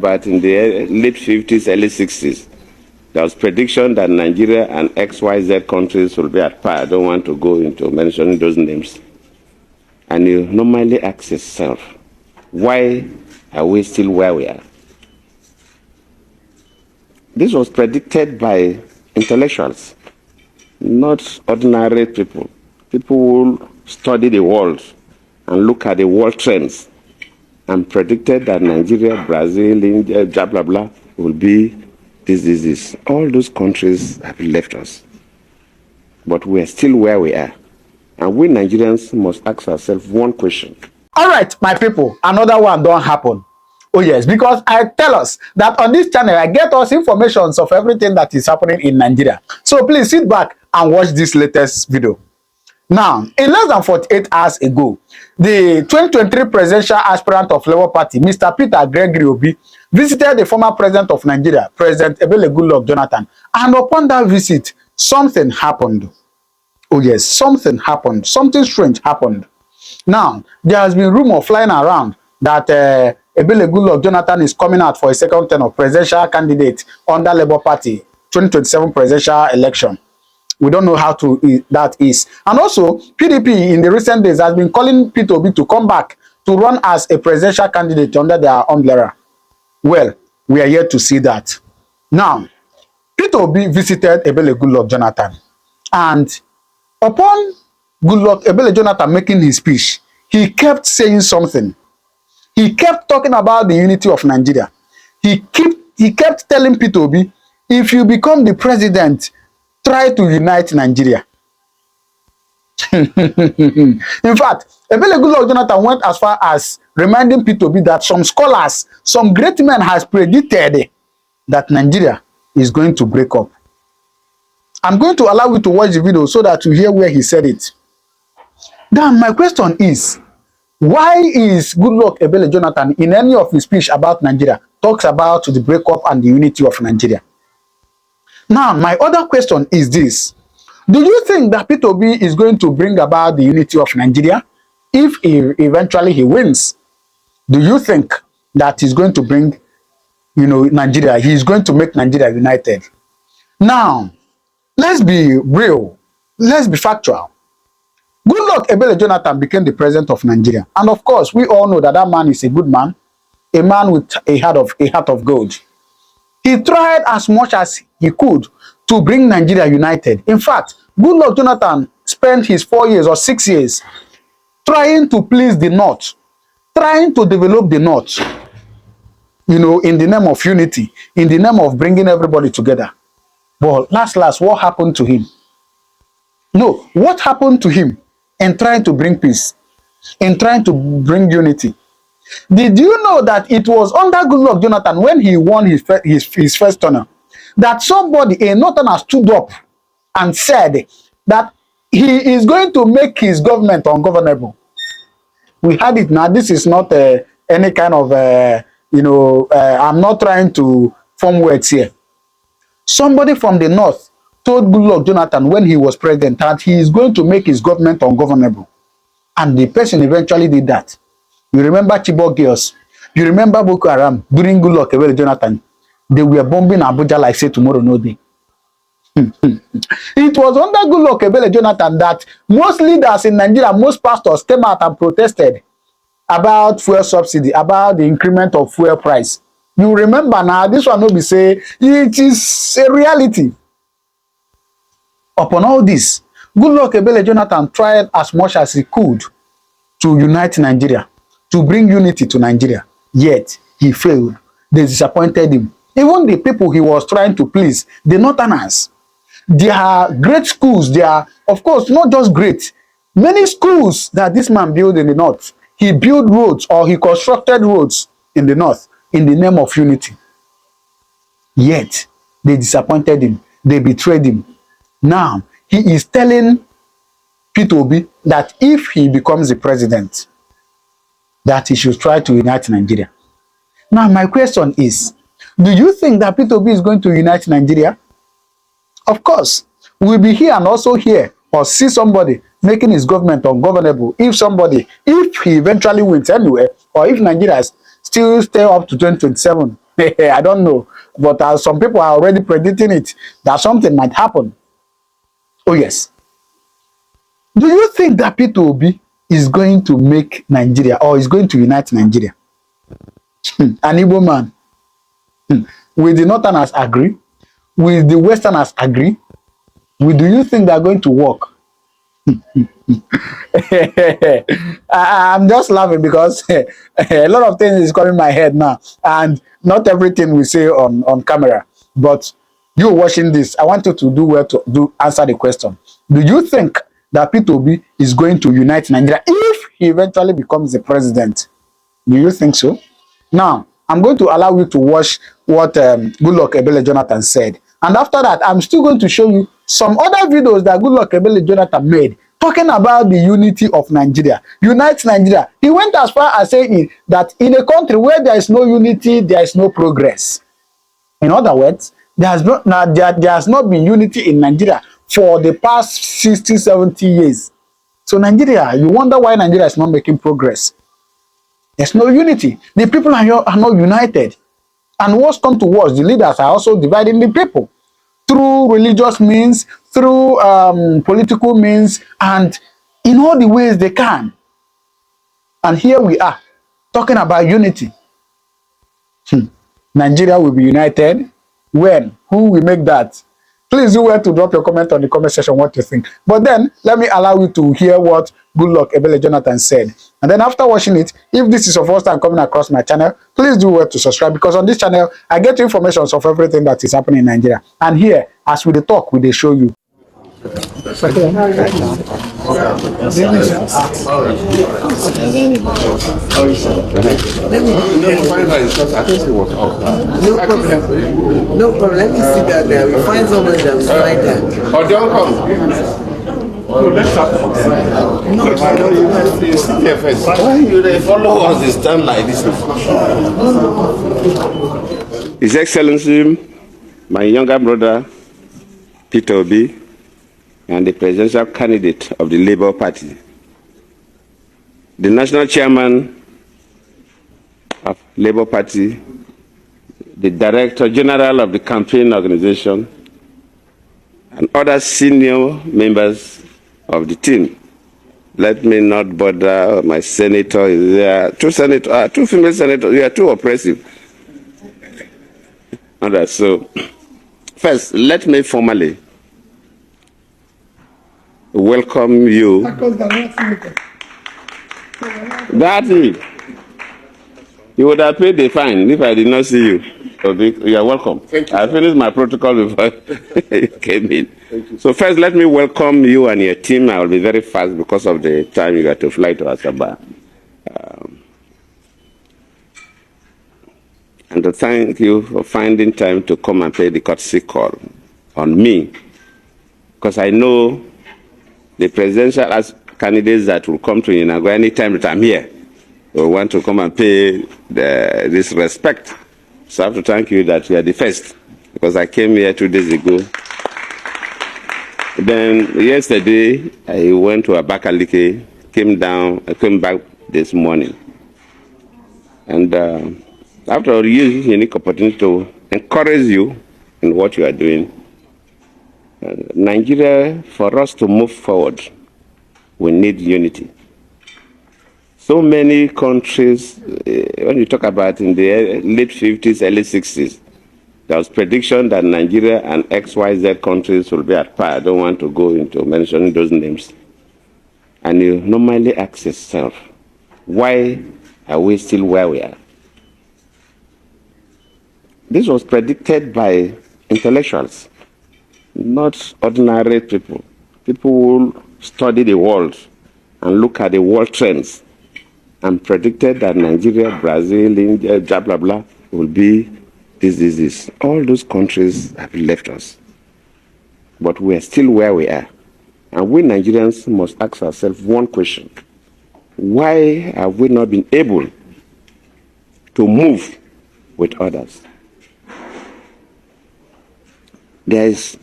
about in the late 50s, early 60s. There was prediction that Nigeria and XYZ countries will be at par. I don't want to go into mentioning those names. And you normally ask yourself, why are we still where we are? This was predicted by intellectuals, not ordinary people. People who study the world and look at the world trends and predicted that Nigeria, Brazil, India, blah, blah, blah, will be this. All those countries have left us. But we are still where we are. And we Nigerians must ask ourselves one question. All right, my people, another one don't happen. Oh yes, because I tell us that on this channel, I get us informations of everything that is happening in Nigeria. So please sit back and watch this latest video. Now, in less than 48 hours ago, the 2023 presidential aspirant of Labour Party, Mr. Peter Gregory Obi, visited the former president of Nigeria, President Goodluck Jonathan. And upon that visit, something happened. Oh yes, something happened. Something strange happened. Now, there has been rumor flying around that Goodluck Jonathan is coming out for a second term of presidential candidate under Labour Party 2027 presidential election. We don't know how that is. And also, PDP in the recent days has been calling Peter Obi to come back to run as a presidential candidate under their umbrella. Well, we are yet to see that. Now, Peter Obi visited Goodluck Jonathan. And upon Goodluck Jonathan making his speech, he kept saying something. He kept talking about the unity of Nigeria. He kept telling Peter Obi, if you become the president, try to unite Nigeria. In fact, Goodluck Jonathan went as far as reminding Peter Obi that some scholars, some great men has predicted that Nigeria is going to break up. I'm going to allow you to watch the video so that you hear where he said it. Then my question is, why is Goodluck Jonathan in any of his speech about Nigeria talks about the breakup and the unity of Nigeria? Now, my other question is this. Do you think that Peter Obi is going to bring about the unity of Nigeria if eventually he wins? Do you think that he's going to bring, Nigeria? He's going to make Nigeria united. Now, let's be real. Let's be factual. Goodluck Jonathan became the president of Nigeria. And of course, we all know that man is a good man, a man with a heart of gold. He tried as much as he could to bring Nigeria united. In fact, Goodluck Jonathan spent his 4 years or 6 years trying to please the North, trying to develop the North, in the name of unity, in the name of bringing everybody together. But last, what happened to him? No, what happened to him in trying to bring peace, in trying to bring unity? Did you know that it was under Goodluck Jonathan when he won his first term that somebody, a Northerner, stood up and said that he is going to make his government ungovernable? We had it now. This is not any kind of, I'm not trying to form words here. Somebody from the North told Goodluck Jonathan when he was president that he is going to make his government ungovernable. And the person eventually did that. You remember Chibok girls? You remember Boko Haram during Goodluck Jonathan? They were bombing Abuja like say tomorrow no day. It was under Goodluck Jonathan that most leaders in Nigeria, most pastors came out and protested about fuel subsidy, about the increment of fuel price. You remember now, this one will be say it is a reality. Upon all this, Goodluck Jonathan tried as much as he could to unite Nigeria, to bring unity to Nigeria. Yet, he failed. They disappointed him. Even the people he was trying to please, the Northerners, they are great schools. They are, of course, not just great. Many schools that this man built in the North, he built roads or he constructed roads in the North in the name of unity. Yet, they disappointed him. They betrayed him. Now, he is telling Peter Obi that if he becomes the president, that he should try to unite Nigeria. Now, my question is, do you think that Peter Obi is going to unite Nigeria? Of course, we'll be here and also hear or see somebody making his government ungovernable if he eventually wins anyway, or if Nigeria still stay up to 2027 I don't know. But some people are already predicting it, that something might happen. Oh, yes. Do you think that Peter Obi is going to make Nigeria, or is going to unite Nigeria? An Igbo man. Will the Northerners agree? Will the Westerners agree? Do you think they are going to work? I'm just laughing because a lot of things is coming in my head now, and not everything we say on camera. But you watching this, I want you to do well to answer the question. Do you think that Peter Obi is going to unite Nigeria if he eventually becomes the president? Do you think so? Now, I'm going to allow you to watch what Goodluck Jonathan said. And after that, I'm still going to show you some other videos that Goodluck Jonathan made talking about the unity of Nigeria. Unite Nigeria. He went as far as saying that in a country where there is no unity, there is no progress. In other words, there has not been unity in Nigeria for the past 60, 70 years. So Nigeria, you wonder why Nigeria is not making progress. There's no unity. The people are not united. And what's come to worse, the leaders are also dividing the people through religious means, through political means, and in all the ways they can. And here we are, talking about unity. Nigeria will be united. When? Who will make that? Please do well to drop your comment on the comment section what you think. But then, let me allow you to hear what Goodluck Jonathan said. And then after watching it, if this is your first time coming across my channel, please do well to subscribe, because on this channel, I get you information of everything that is happening in Nigeria. And here, as we talk, we show you. Let me No problem. Let me sit down there. We find someone that will find that. Or don't come. Oh, let's start. No, you sit here first. Why you follow us this time like this? His Excellency, my younger brother, Peter Obi, and the presidential candidate of the Labour Party, the national chairman of Labour Party, the director general of the campaign organization, and other senior members of the team. Let me not bother my senator. There are two female senators. You are too oppressive. All right, so first, let me formally welcome you. That's it. You would have paid the fine if I did not see you. You are welcome. Thank you. I finished my protocol before you came in. Thank you. So first, let me welcome you and your team. I will be very fast because of the time you got to fly to Asaba. And to thank you for finding time to come and pay the courtesy call on me, because I know the presidential candidates that will come to Inago anytime that I'm here will want to come and pay this respect. So I have to thank you that you are the first, because I came here 2 days ago. Then yesterday, I went to Abakaliki, I came back this morning. And after all, use unique opportunity to encourage you in what you are doing. Nigeria, for us to move forward, we need unity. So many countries, when you talk about in the late 50s, early 60s, there was prediction that Nigeria and XYZ countries will be at par. I don't want to go into mentioning those names. And you normally ask yourself, why are we still where we are? This was predicted by intellectuals, not ordinary people. People who study the world and look at the world trends, and predicted that Nigeria, Brazil, India, blah, blah, blah, will be this. All those countries have left us. But we are still where we are. And we Nigerians must ask ourselves one question. Why have we not been able to move with others? There is,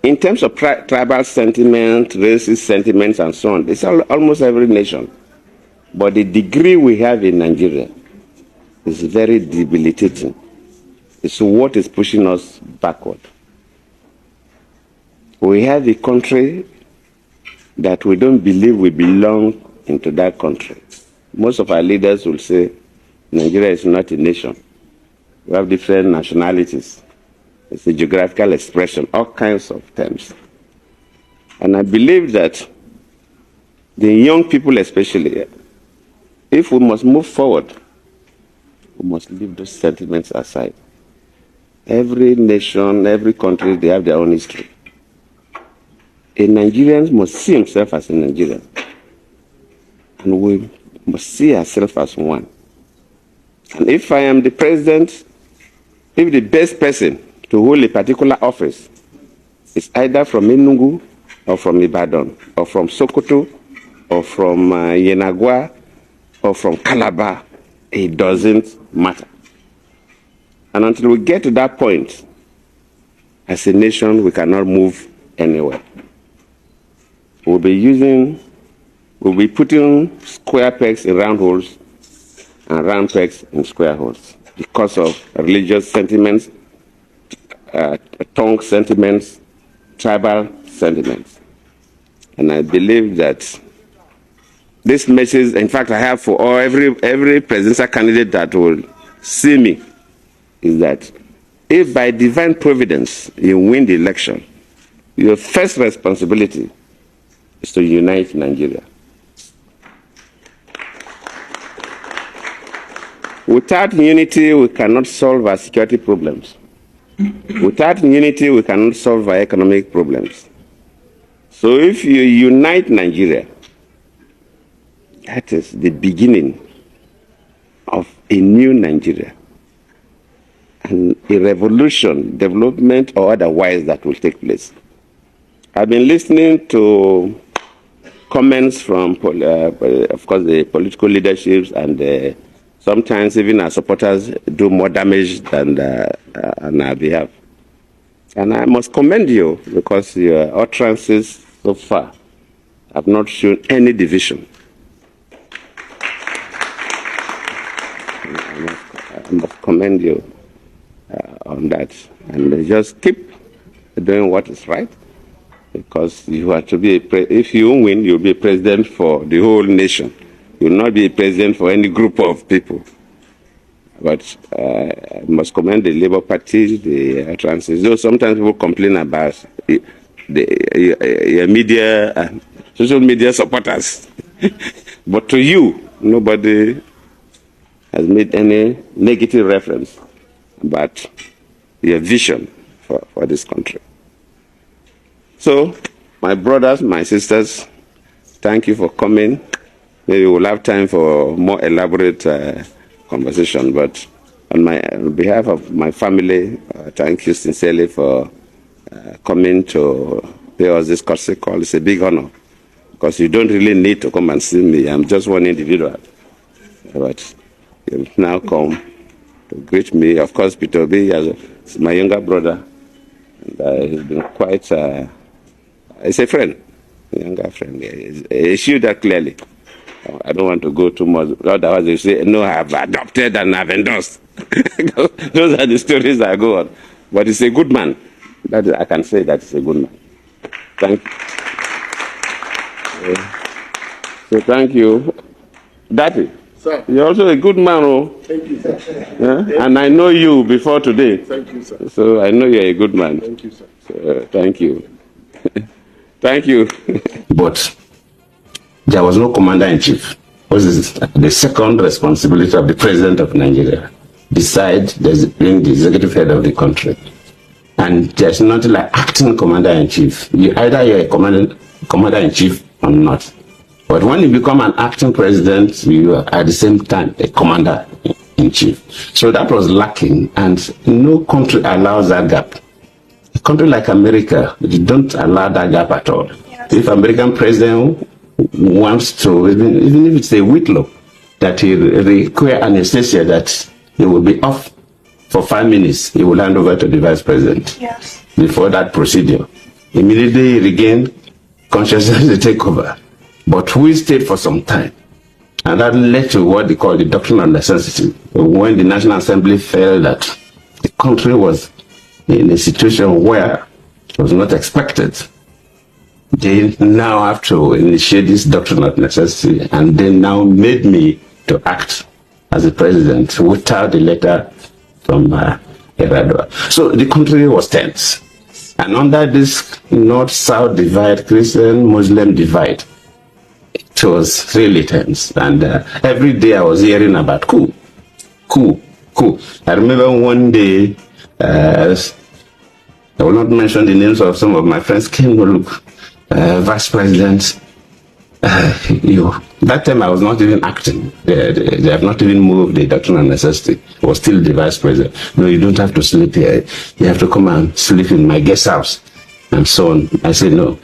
in terms of tribal sentiment, racist sentiments, and so on, it's almost every nation. But the degree we have in Nigeria is very debilitating. is what is pushing us backward. We have a country that we don't believe we belong into that country. Most of our leaders will say Nigeria is not a nation. We have different nationalities. It's a geographical expression, all kinds of terms. And I believe that the young people especially, if we must move forward, we must leave those sentiments aside. Every nation, every country, they have their own history. A Nigerian must see himself as a Nigerian. And we must see ourselves as one. And if I am the president, if the best person to hold a particular office is either from Enugu or from Ibadan or from Sokoto or from Yenagua or from Calabar, it doesn't matter. And until we get to that point, as a nation, we cannot move anywhere. We'll be putting square pegs in round holes and round pegs in square holes because of religious sentiments, tongue sentiments, tribal sentiments. And I believe that this message, in fact, I have for every presidential candidate that will see me, is that if by divine providence you win the election, your first responsibility is to unite Nigeria. Without unity, we cannot solve our security problems. Without unity, we cannot solve our economic problems. So if you unite Nigeria, that is the beginning of a new Nigeria. And a revolution, development or otherwise, that will take place. I've been listening to comments from, of course, the political leaderships, and sometimes even our supporters do more damage than on our behalf. And I must commend you because your utterances so far have not shown any division. I must commend you on that. And just keep doing what is right, because you are to be, if you win, you'll be a president for the whole nation. You will not be a president for any group of people. But I must commend the Labour Party, the utterances. Though sometimes people complain about the media, social media supporters. But to you, nobody has made any negative reference about your vision for this country. So, my brothers, my sisters, thank you for coming. Maybe we'll have time for more elaborate conversation, but on behalf of my family, thank you sincerely for coming to pay us this courtesy call. It's a big honor, because you don't really need to come and see me. I'm just one individual. But you've now come to greet me. Of course, Peter Obi is my younger brother, and he's been quite, he's a friend, a younger friend. He showed that clearly. I don't want to go too much. Otherwise, they say, no, I've adopted and I've endorsed. Those are the stories that go on. But he's a good man. I can say that he's a good man. Thank you. So thank you. Daddy, sir, you're also a good man. Oh. Thank you, sir. Yeah? And I know you before today. Thank you, sir. So I know you're a good man. Thank you, sir. So, thank you. Thank you. But there was no commander-in-chief. What is the second responsibility of the president of Nigeria, besides being the executive head of the country? And there's nothing like acting commander-in-chief. Either you're a commander-in-chief or not. But when you become an acting president, you are at the same time a commander-in-chief. So that was lacking, and no country allows that gap. A country like America, they don't allow that gap at all. Yes. If American president wants to, even if it's a Whitlow, that he require anesthesia, that he will be off for 5 minutes, he will hand over to the vice president. Yes. Before that procedure, immediately he regained consciousness to take over. But we stayed for some time, and that led to what they call the Doctrine of necessity. When the National Assembly felt that the country was in a situation where it was not expected. They now have to initiate this doctrine of necessity, and they now made me to act as a president without a letter from Eradua. So the country was tense. And under this North-South divide, Christian-Muslim divide, it was really tense. And every day I was hearing about coup. I remember one day, I will not mention the names of some of my friends, came to look, Vice President, that time I was not even acting. They have not even moved the doctrine of necessity. I was still the Vice President. No, you don't have to sleep here. You have to come and sleep in my guest house, and so on. I said, no,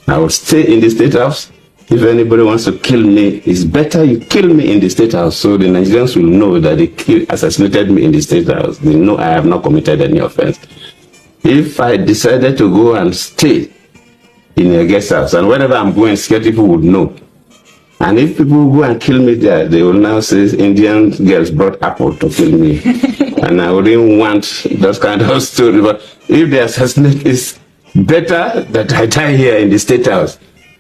I will stay in the State House. If anybody wants to kill me, it's better you kill me in the State House, so the Nigerians will know that they assassinated me in the State House. They know I have not committed any offense. If I decided to go and stay in a guest house, and whenever I'm going, scared people would know. And if people go and kill me there, they will now say Indian girls brought apple to kill me. And I wouldn't want those kind of stories. But if they assassinate, it's better that I die here in the State House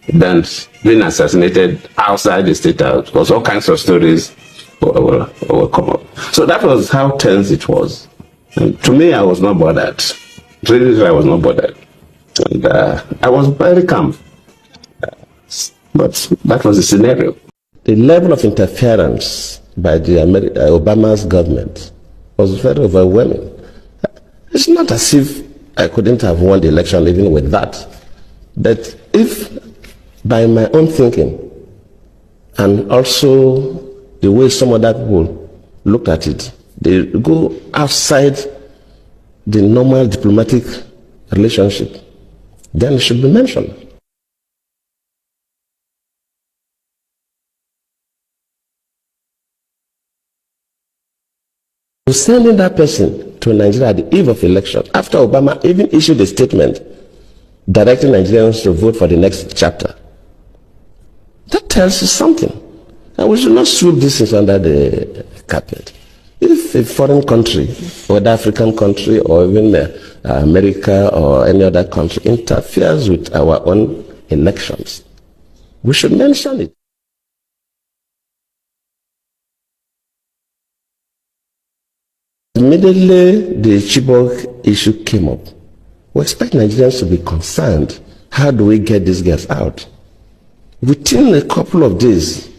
than being assassinated outside the State House, because all kinds of stories will come up. So that was how tense it was. And to me, I was not bothered. Really, I was not bothered. And I was very calm. But that was the scenario. The level of interference by the Obama's government was very overwhelming. It's not as if I couldn't have won the election even with that. But if by my own thinking and also the way some other people look at it, they go outside the normal diplomatic relationship, then it should be mentioned. Sending that person to Nigeria at the eve of election, after Obama even issued a statement directing Nigerians to vote for the next chapter, that tells you something. And we should not sweep these things under the carpet. If a foreign country, whether African country or even America or any other country, interferes with our own elections, we should mention it. Immediately the Chibok issue came up, we expect Nigerians to be concerned. How do we get these girls out? Within a couple of days,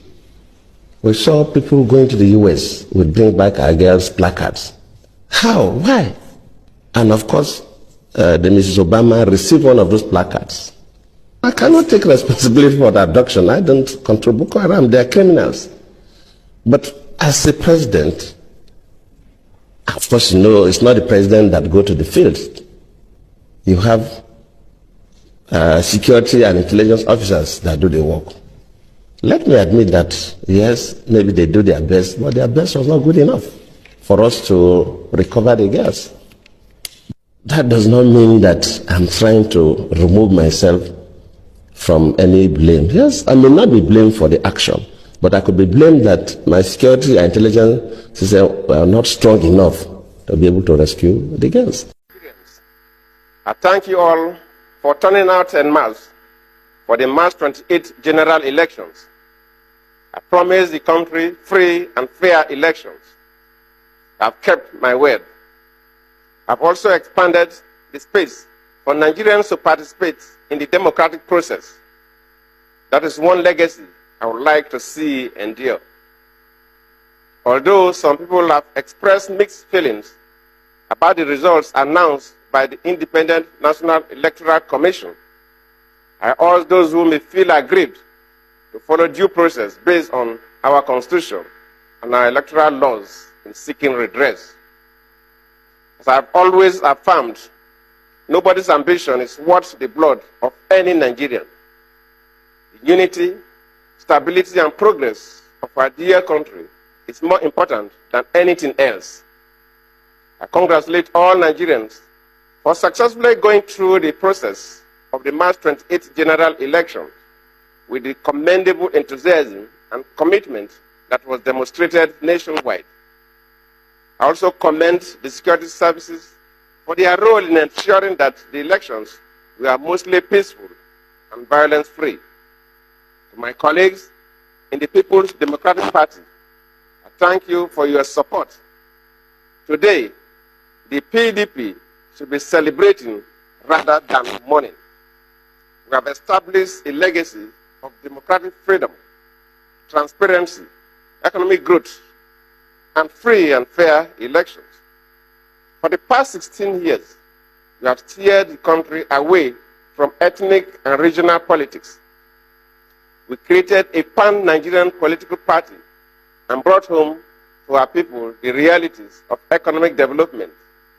we saw people going to the US with Bring Back Our Girls placards. How? Why? And of course, the Mrs. Obama received one of those placards. I cannot take responsibility for the abduction. I don't control Boko Haram. They are criminals. But as a president, of course, you know, it's not the president that go to the field. You have security and intelligence officers that do the work. Let me admit that, yes, maybe they do their best, but their best was not good enough for us to recover the girls. That does not mean that I'm trying to remove myself from any blame. Yes, I may not be blamed for the action, but I could be blamed that my security and intelligence system were not strong enough to be able to rescue the girls. I thank you all for turning out en masse for the March 28th general elections. I promised the country free and fair elections. I've kept my word. I've also expanded the space for Nigerians to participate in the democratic process. That is one legacy I would like to see endure. Although some people have expressed mixed feelings about the results announced by the Independent National Electoral Commission, I urge those who may feel aggrieved to follow due process based on our Constitution and our electoral laws in seeking redress. As I have always affirmed, nobody's ambition is worth the blood of any Nigerian. The unity, stability, and progress of our dear country is more important than anything else. I congratulate all Nigerians for successfully going through the process of the March 28th general election with the commendable enthusiasm and commitment that was demonstrated nationwide. I also commend the security services for their role in ensuring that the elections were mostly peaceful and violence-free. To my colleagues in the People's Democratic Party, I thank you for your support. Today, the PDP should be celebrating rather than mourning. We have established a legacy of democratic freedom, transparency, economic growth, and free and fair elections. For the past 16 years, we have steered the country away from ethnic and regional politics. We created a pan-Nigerian political party and brought home to our people the realities of economic development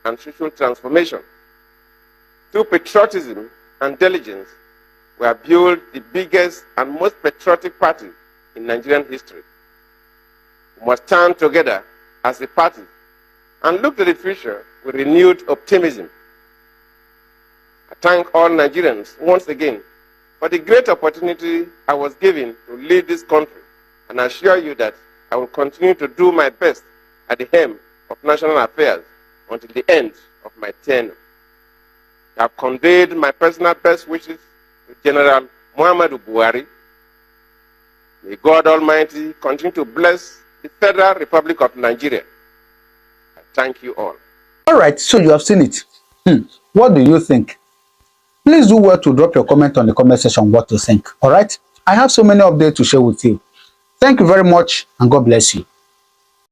and social transformation. Through patriotism and diligence, we have built the biggest and most patriotic party in Nigerian history. We must stand together as a party and look to the future with renewed optimism. I thank all Nigerians once again for the great opportunity I was given to lead this country, and I assure you that I will continue to do my best at the helm of national affairs until the end of my tenure. I have conveyed my personal best wishes to General Muhammadu Buhari. May God Almighty continue to bless the Federal Republic of Nigeria. I thank you all. All right, so you have seen it. What do you think? Please do well to drop your comment on the comment section what you think. All right, I have so many updates to share with you. Thank you very much and God bless you.